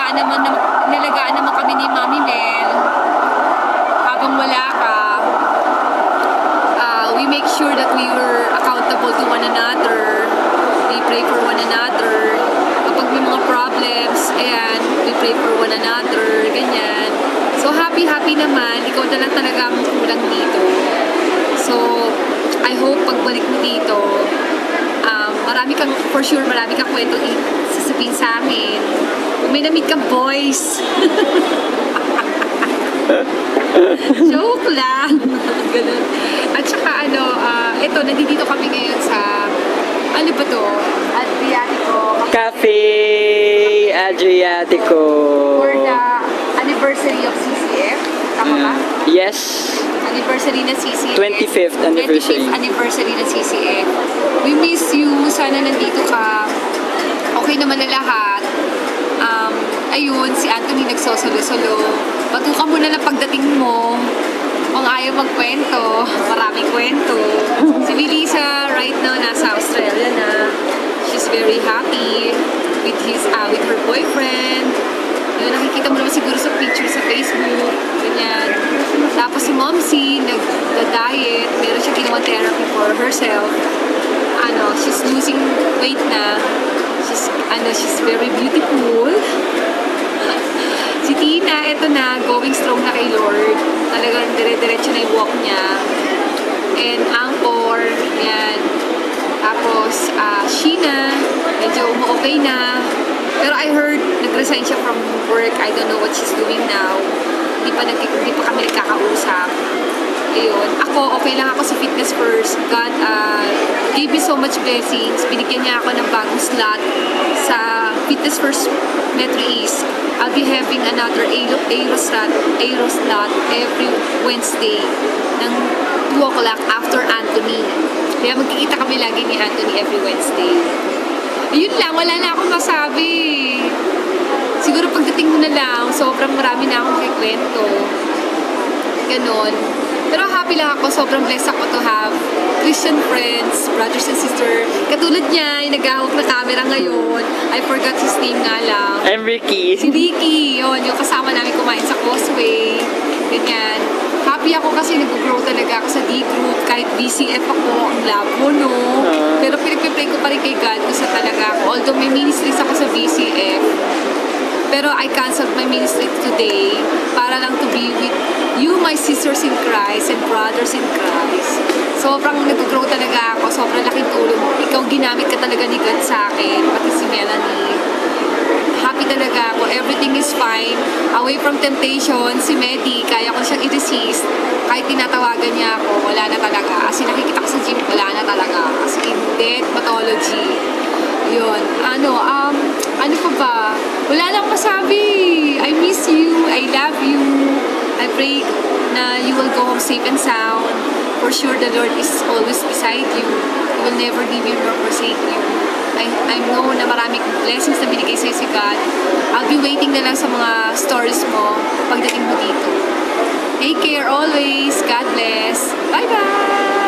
inalagaan naman kami ni Mami Mel habang wala ka. We make sure that we were accountable to one another. We pray for one another. Kapag may mga problems, ayan, we pray for one another, ganyan. So, happy naman. Ikaw na lang talaga ang kulang dito. So, I hope pagbalik mo dito, for sure, marami kang kwento sasabihin sa amin. Kung may na-meet kang boys. Joke lang. Ganun. At saka ito, nandito kami ngayon sa, ano ba to? Adriatico. Cafe Adriatico. For the anniversary of CCF. Tama ba? Yes. Anniversary na CCF. 25th anniversary. 25th anniversary na CCF. We miss you. Sana nandito ka. Okay naman na lahat. Ayun, si Anthony nagsosolo-solo. Batukan mo na lang pagdating mo. Kung ayaw magkwento, maraming kwento. Si Melissa right now nasa Australia na. She's very happy with her boyfriend. Yun, nakikita mo naman siguro sa picture sa Facebook. Ganyan. Tapos si Momsy, nag-diet. Meron siya ginawa therapy for herself. She's losing weight na. She's very beautiful. Si Tina, eto na, going strong na kay Lord. Talagang dire-diretso na yung walk niya. And Angkor, yan. Tapos, Sheena, medyo okay na. Pero I heard, nag-resign siya from work. I don't know what she's doing now. Hindi pa kami nagkakausap. Ayun. Ako, okay lang ako sa Fitness First. God gave me so much blessings. Binigyan niya ako ng bagong slot sa Fitness First Metro East. I'll be having another Aero slot every Wednesday ng 2 o'clock after Anthony. Kaya magkikita kami lagi ni Anthony every Wednesday. Ayun lang, wala na akong masabi. Siguro pagdating mo na lang, sobrang marami na akong kikwento. Ganon. Pero happy lang ako, sobrang blessed ako to have Christian friends, brothers and sisters. Katulad niya, yung nag-ahawak na camera ngayon. I forgot his name nga lang. I'm Ricky. Si Ricky, yun, yung kasama namin kumain sa Causeway. Ganyan. Happy ako kasi nag-grow talaga ako sa D-group. Kahit BCF ako, ang labo, no? Pero pinag-pray ko pa rin kay God kung sa talaga ako. Although may ministries ako sa BCF. Pero I canceled my ministry today para lang to be with you, my sisters in Christ and brothers in Christ. Sobrang nag-grow talaga ako. Sobrang laking tulong. Ikaw, ginamit ka talaga ni God sa akin. Pati si Melanie. Happy talaga ako. Everything is fine. Away from temptation, si Medi, kaya ko siyang i-resist. Kahit tinatawagan niya ako, wala na talaga. As in, nakikita ko sa gym, wala na talaga. As in, death pathology. Yun. Ano pa ba? Wala lang masabi. I miss you. I love you. I pray na you will go home safe and sound. For sure, the Lord is always beside you. He will never leave you nor forsake you. I know na maraming blessings na binigay sa'yo si God. I'll be waiting na lang sa mga stories mo pagdating mo dito. Take care always. God bless. Bye-bye!